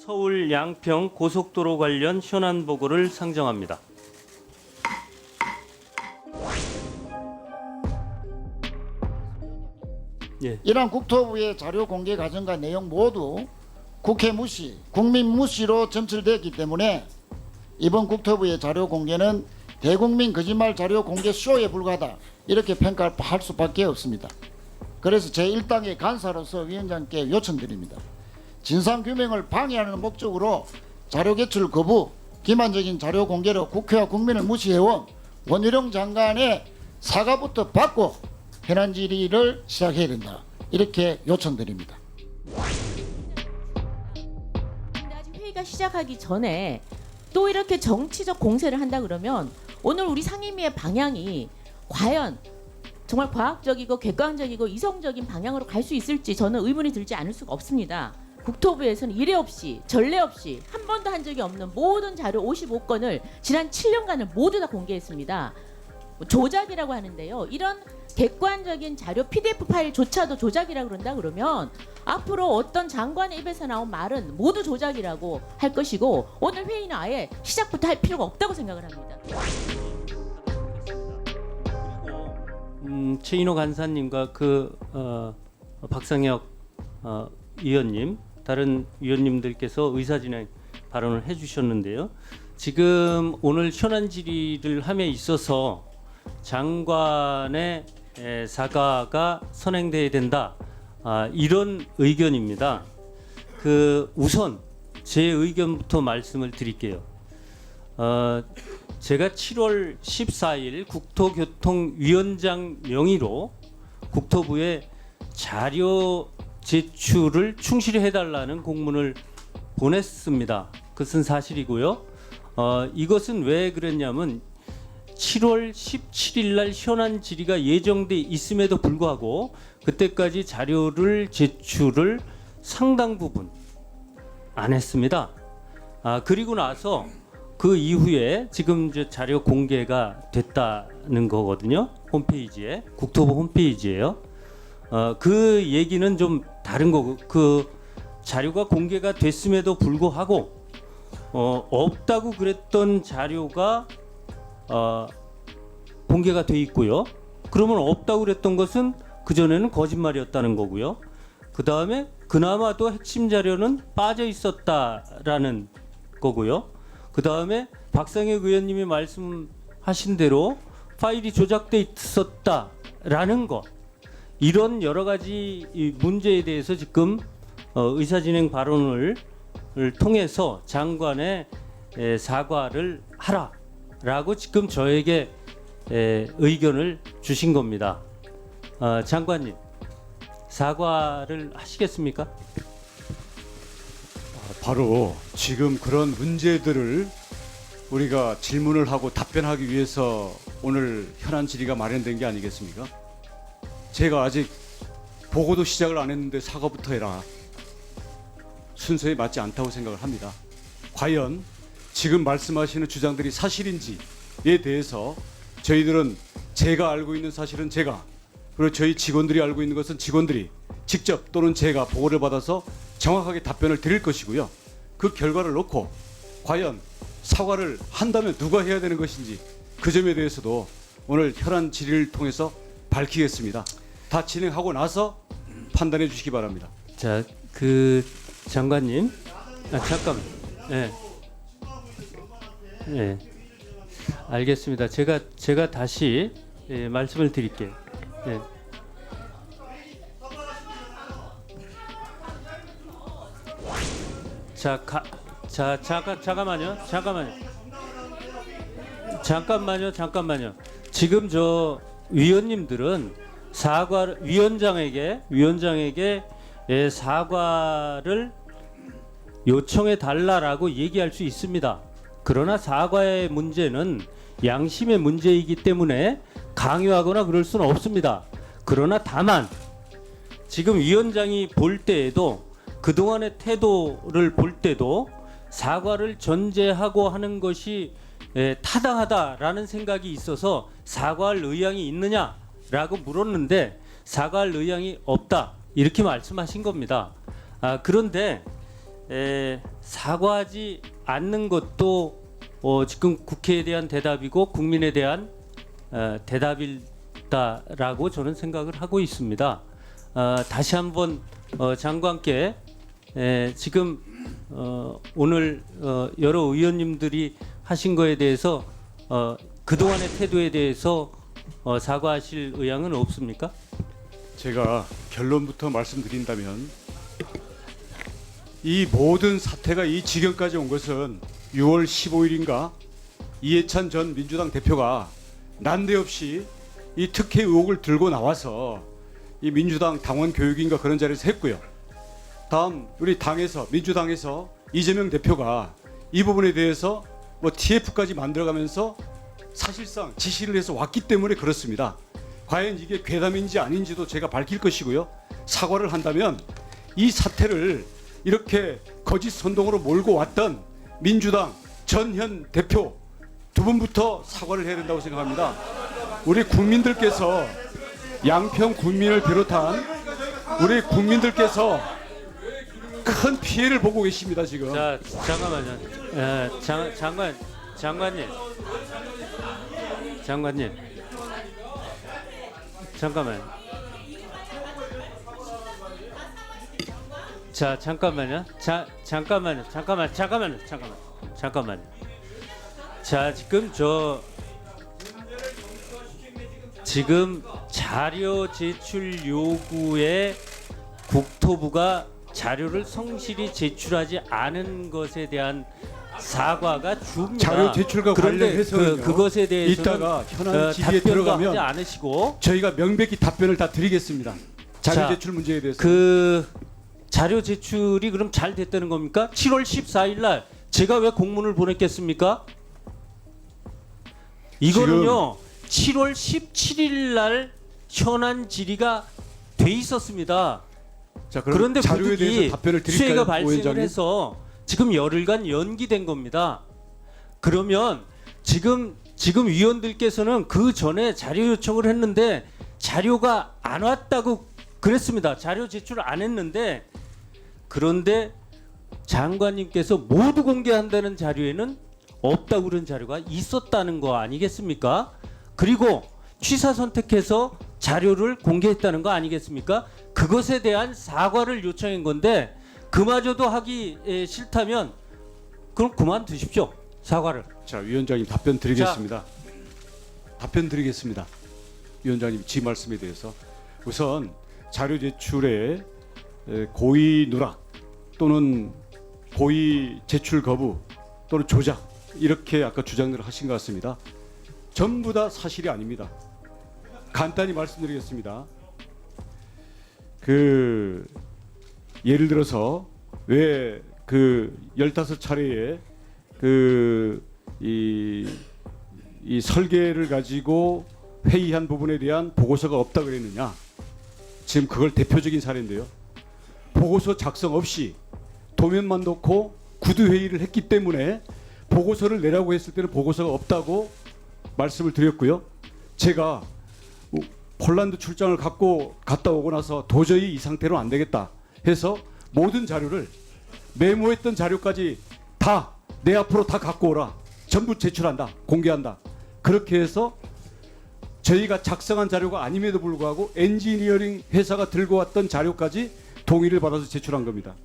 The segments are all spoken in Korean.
서울 양평 고속도로 관련 현안 보고를 상정합니다. 예. 이러한 국토부의 자료 공개 과정과 내용 모두 국회 무시, 국민 무시로 점철되었기 때문에 이번 국토부의 자료 공개는 대국민 거짓말 자료 공개 쇼에 불과하다, 이렇게 평가할 수밖에 없습니다. 그래서 제1당의 간사로서 위원장께 요청드립니다. 진상규명을 방해하는 목적으로 자료 제출 거부, 기만적인 자료 공개로 국회와 국민을 무시해온 원희룡 장관의 사과부터 받고 현안 질의를 시작해야 된다, 이렇게 요청드립니다. 아직 회의가 시작하기 전에 또 이렇게 정치적 공세를 한다 그러면 오늘 우리 상임위의 방향이 과연 정말 과학적이고 객관적이고 이성적인 방향으로 갈 수 있을지 저는 의문이 들지 않을 수가 없습니다. 국토부에서는 이례 없이 전례 없이 한 번도 한 적이 없는 모든 자료 55건을 지난 7년간을 모두 다 공개했습니다. 조작이라고 하는데요. 이런 객관적인 자료 PDF 파일조차도 조작이라고 그런다 그러면 앞으로 어떤 장관의 입에서 나온 말은 모두 조작이라고 할 것이고 오늘 회의는 아예 시작부터 할 필요가 없다고 생각을 합니다. 최인호 간사님과 박상혁 위원님, 다른 위원님들께서 의사진행 발언을 해주셨는데요. 지금 오늘 현안 질의를 함에 있어서 장관의 사과가 선행돼야 된다, 이런 의견입니다. 우선 제 의견부터 말씀을 드릴게요. 제가 7월 14일 국토교통위원장 명의로 국토부에 자료 제출을 충실히 해달라는 공문을 보냈습니다. 그것은 사실이고요. 이것은 왜 그랬냐면 7월 17일 날 현안 질의가 예정돼 있음에도 불구하고 그때까지 자료를 제출을 상당 부분 안 했습니다. 그리고 나서 그 이후에 지금 이제 자료 공개가 됐다는 거거든요. 홈페이지에, 국토부 홈페이지에요. 그 얘기는 좀 다른 거고, 그 자료가 공개가 됐음에도 불구하고 없다고 그랬던 자료가 공개가 돼 있고요. 그러면 없다고 그랬던 것은 그전에는 거짓말이었다는 거고요. 그 다음에 그나마도 핵심 자료는 빠져 있었다라는 거고요. 그 다음에 박상혁 의원님이 말씀하신 대로 파일이 조작돼 있었다라는 것, 이런 여러 가지 문제에 대해서 지금 의사진행 발언을 통해서 장관의 사과를 하라라고 지금 저에게 의견을 주신 겁니다. 장관님, 사과를 하시겠습니까? 바로 지금 그런 문제들을 우리가 질문을 하고 답변하기 위해서 오늘 현안 질의가 마련된 게 아니겠습니까? 제가 아직 보고도 시작을 안 했는데 사과부터 해라, 순서에 맞지 않다고 생각을 합니다. 과연 지금 말씀하시는 주장들이 사실인지에 대해서 저희들은 제가 알고 있는 사실은 제가, 그리고 저희 직원들이 알고 있는 것은 직원들이 직접 또는 제가 보고를 받아서 정확하게 답변을 드릴 것이고요. 그 결과를 놓고 과연 사과를 한다면 누가 해야 되는 것인지 그 점에 대해서도 오늘 현안 질의를 통해서 밝히겠습니다. 다 진행하고 나서 판단해 주시기 바랍니다. 자, 장관님, 잠깐, 네, 알겠습니다. 제가 다시 말씀을 드릴게요. 네. 잠깐만요. 지금 저 위원님들은 위원장에게 사과를 요청해 달라라고 얘기할 수 있습니다. 그러나 사과의 문제는 양심의 문제이기 때문에 강요하거나 그럴 수는 없습니다. 그러나 다만 지금 위원장이 볼 때에도, 그동안의 태도를 볼 때도 사과를 전제하고 하는 것이 타당하다라는 생각이 있어서 사과할 의향이 있느냐라고 물었는데 사과할 의향이 없다, 이렇게 말씀하신 겁니다. 그런데 사과하지 않는 것도 지금 국회에 대한 대답이고 국민에 대한 대답이다라고 저는 생각을 하고 있습니다. 다시 한번 장관께 지금 오늘 여러 의원님들이 하신 거에 대해서 그동안의 태도에 대해서 사과하실 의향은 없습니까? 제가 결론부터 말씀드린다면 이 모든 사태가 이 지경까지 온 것은 6월 15일인가 이해찬 전 민주당 대표가 난데없이 이 특혜 의혹을 들고 나와서 이 민주당 당원 교육인가 그런 자리에서 했고요. 다음 우리 당에서 민주당에서 이재명 대표가 이 부분에 대해서 뭐 TF까지 만들어가면서 사실상 지시를 해서 왔기 때문에 그렇습니다. 과연 이게 괴담인지 아닌지도 제가 밝힐 것이고요. 사과를 한다면 이 사태를 이렇게 거짓 선동으로 몰고 왔던 민주당 전현 대표 두 분부터 사과를 해야 된다고 생각합니다. 우리 국민들께서 양평 국민을 비롯한 우리 국민들께서 큰 피해를 보고 계십니다 지금. 자, 잠깐만요. 장관님. 잠깐만. 자, 잠깐만요. 잠깐만요. 자, 지금 자료 제출 요구에 국토부가 자료를 성실히 제출하지 않은 것에 대한 사과가 줍니다. 자료 제출과 그런데 관련해서는요, 그것에 대해서는 이따가 현안 질의에 답변도 들어가면 하지 않으시고 저희가 명백히 답변을 다 드리겠습니다. 자료 자, 제출 문제에 대해서. 그 자료 제출이 그럼 잘 됐다는 겁니까? 7월 14일 날 제가 왜 공문을 보냈겠습니까? 이거는요 7월 17일 날 현안 질의가 돼 있었습니다. 자, 그럼 그런데 자료에 부득이 대해서 답변을 드릴까요, 수혜가 오 발생을 위원장님? 해서 지금 열흘간 연기된 겁니다. 그러면 지금 위원들께서는 그 전에 자료 요청을 했는데 자료가 안 왔다고 그랬습니다. 자료 제출 안 했는데 그런데 장관님께서 모두 공개한다는 자료에는 없다고 그런 자료가 있었다는 거 아니겠습니까? 그리고 취사 선택해서 자료를 공개했다는 거 아니겠습니까? 그것에 대한 사과를 요청한 건데 그마저도 하기 싫다면 그럼 그만두십시오. 사과를. 자, 위원장님 답변 드리겠습니다. 답변 드리겠습니다. 위원장님 지 말씀에 대해서 우선 자료 제출에 고의 누락 또는 고의 제출 거부 또는 조작 이렇게 아까 주장을 하신 것 같습니다. 전부 다 사실이 아닙니다. 간단히 말씀드리겠습니다. 예를 들어서 왜 15차례에 이 설계를 가지고 회의한 부분에 대한 보고서가 없다 그랬느냐? 지금 그걸 대표적인 사례인데요. 보고서 작성 없이 도면만 놓고 구두 회의를 했기 때문에 보고서를 내라고 했을 때는 보고서가 없다고 말씀을 드렸고요. 제가 폴란드 출장을 갔다 오고 나서 도저히 이 상태로 안 되겠다 해서 모든 자료를 메모했던 자료까지 다 내 앞으로 다 갖고 오라. 전부 제출한다. 공개한다. 그렇게 해서 저희가 작성한 자료가 아님에도 불구하고 엔지니어링 회사가 들고 왔던 자료까지 동의를 받아서 제출한 겁니다.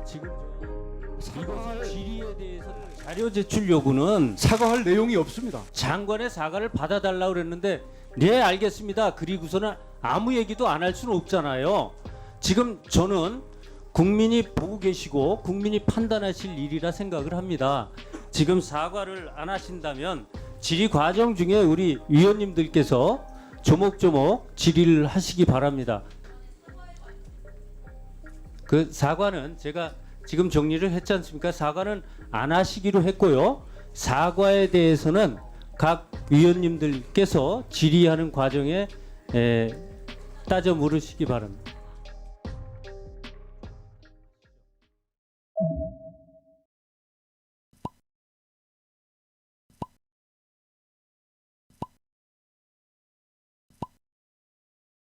지금 이거 질의에 대해서 자료 제출 요구는 사과할 내용이 없습니다. 장관의 사과를 받아달라고 그랬는데 네 알겠습니다. 그리고서는 아무 얘기도 안 할 수는 없잖아요. 지금 저는 국민이 보고 계시고 국민이 판단하실 일이라 생각을 합니다. 지금 사과를 안 하신다면 질의 과정 중에 우리 위원님들께서 조목조목 질의를 하시기 바랍니다. 그 사과는 제가 지금 정리를 했지 않습니까? 사과는 안 하시기로 했고요. 사과에 대해서는 각 위원님들께서 질의하는 과정에 따져 물으시기 바랍니다.